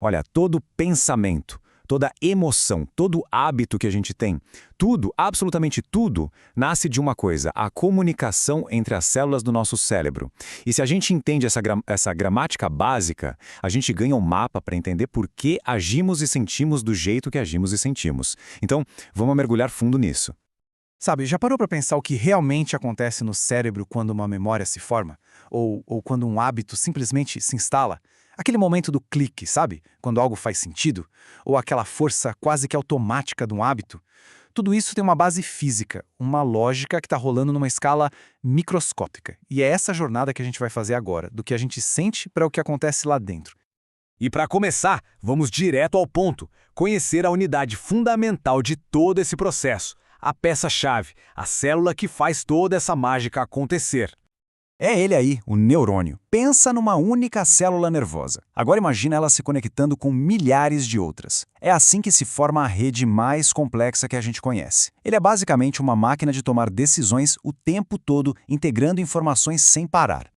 Olha, todo pensamento, toda emoção, todo hábito que a gente tem, tudo, absolutamente tudo, nasce de uma coisa, a comunicação entre as células do nosso cérebro. E se a gente entende essa gramática básica, a gente ganha um mapa para entender por que agimos e sentimos do jeito que agimos e sentimos. Então, vamos mergulhar fundo nisso. Sabe, já parou para pensar o que realmente acontece no cérebro quando uma memória se forma? Ou quando um hábito simplesmente se instala? Aquele momento do clique, sabe? Quando algo faz sentido? Ou aquela força quase que automática de um hábito? Tudo isso tem uma base física, uma lógica que está rolando numa escala microscópica. E é essa jornada que a gente vai fazer agora, do que a gente sente para o que acontece lá dentro. E para começar, vamos direto ao ponto, conhecer a unidade fundamental de todo esse processo, a peça-chave, a célula que faz toda essa mágica acontecer. É ele aí, o neurônio. Pensa numa única célula nervosa. Agora imagina ela se conectando com milhares de outras. É assim que se forma a rede mais complexa que a gente conhece. Ele é basicamente uma máquina de tomar decisões o tempo todo, integrando informações sem parar.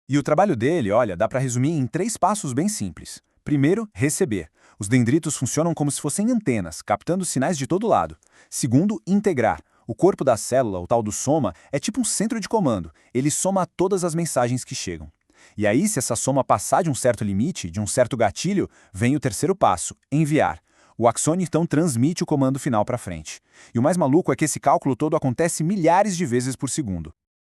E o trabalho dele, olha, dá para resumir em 3 passos bem simples. Primeiro, receber. Os dendritos funcionam como se fossem antenas, captando sinais de todo lado. Segundo, integrar. O corpo da célula, o tal do soma, é tipo um centro de comando. Ele soma todas as mensagens que chegam. E aí, se essa soma passar de um certo limite, de um certo gatilho, vem o terceiro passo, enviar. O axônio então transmite o comando final para frente. E o mais maluco é que esse cálculo todo acontece milhares de vezes por segundo.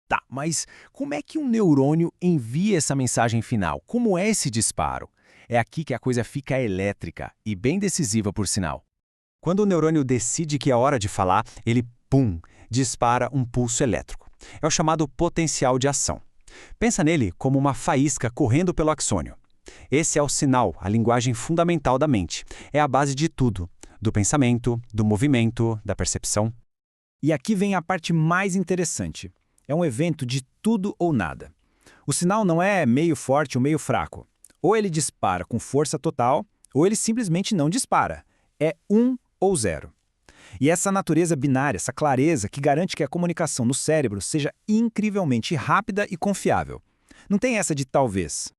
Tá, mas como é que um neurônio envia essa mensagem final? Como é esse disparo? É aqui que a coisa fica elétrica e bem decisiva, por sinal. Quando o neurônio decide que é hora de falar, ele, pum, dispara um pulso elétrico. É o chamado potencial de ação. Pensa nele como uma faísca correndo pelo axônio. Esse é o sinal, a linguagem fundamental da mente. É a base de tudo, do pensamento, do movimento, da percepção. E aqui vem a parte mais interessante. É um evento de tudo ou nada. O sinal não é meio forte ou meio fraco. Ou ele dispara com força total, ou ele simplesmente não dispara. É 1 ou 0. E essa natureza binária, essa clareza que garante que a comunicação no cérebro seja incrivelmente rápida e confiável. Não tem essa de talvez.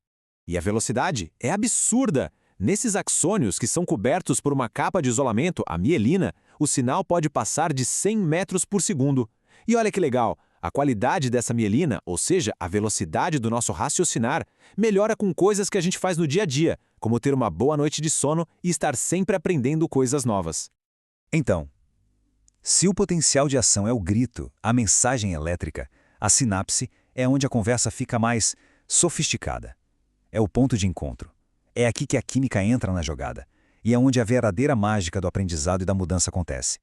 E a velocidade é absurda. Nesses axônios que são cobertos por uma capa de isolamento, a mielina, o sinal pode passar de 100 metros por segundo. E olha que legal, a qualidade dessa mielina, ou seja, a velocidade do nosso raciocinar, melhora com coisas que a gente faz no dia a dia, como ter uma boa noite de sono e estar sempre aprendendo coisas novas. Então, se o potencial de ação é o grito, a mensagem elétrica, a sinapse é onde a conversa fica mais sofisticada. É o ponto de encontro. É aqui que a química entra na jogada. E é onde a verdadeira mágica do aprendizado e da mudança acontece.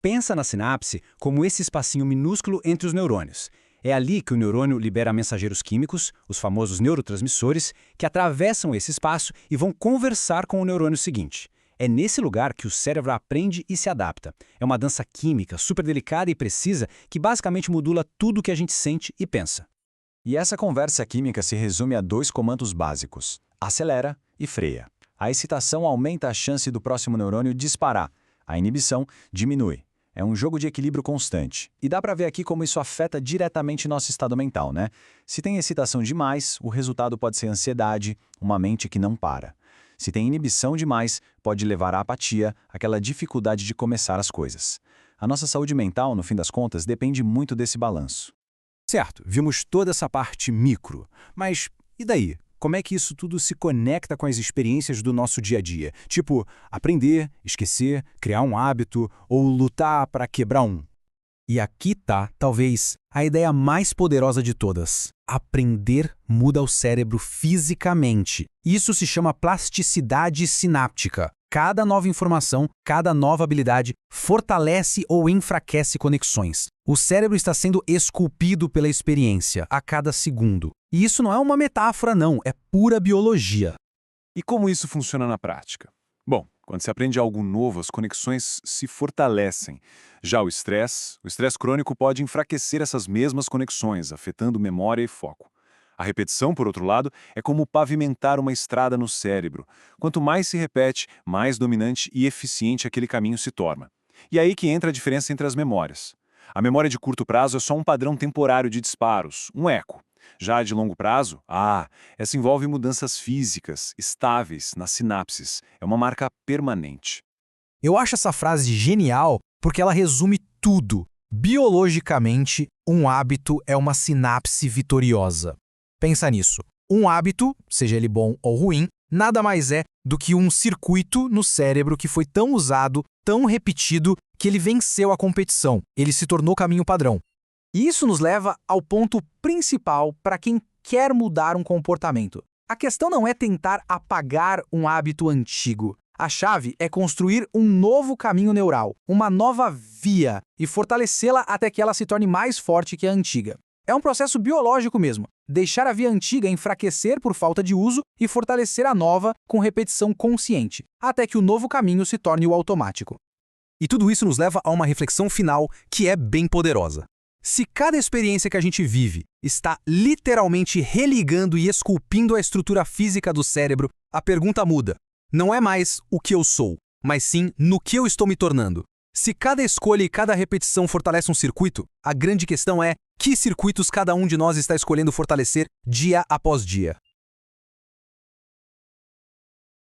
Pensa na sinapse como esse espacinho minúsculo entre os neurônios. É ali que o neurônio libera mensageiros químicos, os famosos neurotransmissores, que atravessam esse espaço e vão conversar com o neurônio seguinte. É nesse lugar que o cérebro aprende e se adapta. É uma dança química super delicada e precisa que basicamente modula tudo o que a gente sente e pensa. E essa conversa química se resume a 2 comandos básicos: acelera e freia. A excitação aumenta a chance do próximo neurônio disparar. A inibição diminui. É um jogo de equilíbrio constante. E dá para ver aqui como isso afeta diretamente nosso estado mental, né? Se tem excitação demais, o resultado pode ser ansiedade, uma mente que não para. Se tem inibição demais, pode levar à apatia, aquela dificuldade de começar as coisas. A nossa saúde mental, no fim das contas, depende muito desse balanço. Certo, vimos toda essa parte micro. Mas e daí? Como é que isso tudo se conecta com as experiências do nosso dia a dia? Tipo, aprender, esquecer, criar um hábito ou lutar para quebrar um. E aqui tá, talvez, a ideia mais poderosa de todas. Aprender muda o cérebro fisicamente. Isso se chama plasticidade sináptica. Cada nova informação, cada nova habilidade fortalece ou enfraquece conexões. O cérebro está sendo esculpido pela experiência a cada segundo. E isso não é uma metáfora, não, é pura biologia. E como isso funciona na prática? Bom, quando se aprende algo novo, as conexões se fortalecem. Já o estresse crônico pode enfraquecer essas mesmas conexões, afetando memória e foco. A repetição, por outro lado, é como pavimentar uma estrada no cérebro. Quanto mais se repete, mais dominante e eficiente aquele caminho se torna. E aí que entra a diferença entre as memórias. A memória de curto prazo é só um padrão temporário de disparos, um eco. Já a de longo prazo, essa envolve mudanças físicas, estáveis, nas sinapses. É uma marca permanente. Eu acho essa frase genial porque ela resume tudo. Biologicamente, um hábito é uma sinapse vitoriosa. Pensa nisso. Um hábito, seja ele bom ou ruim, nada mais é do que um circuito no cérebro que foi tão usado, tão repetido, que ele venceu a competição. Ele se tornou caminho padrão. E isso nos leva ao ponto principal para quem quer mudar um comportamento. A questão não é tentar apagar um hábito antigo. A chave é construir um novo caminho neural, uma nova via, e fortalecê-la até que ela se torne mais forte que a antiga. É um processo biológico mesmo. Deixar a via antiga enfraquecer por falta de uso e fortalecer a nova com repetição consciente, até que o novo caminho se torne o automático. E tudo isso nos leva a uma reflexão final que é bem poderosa. Se cada experiência que a gente vive está literalmente religando e esculpindo a estrutura física do cérebro, a pergunta muda. Não é mais o que eu sou, mas sim no que eu estou me tornando. Se cada escolha e cada repetição fortalece um circuito, a grande questão é que circuitos cada um de nós está escolhendo fortalecer dia após dia.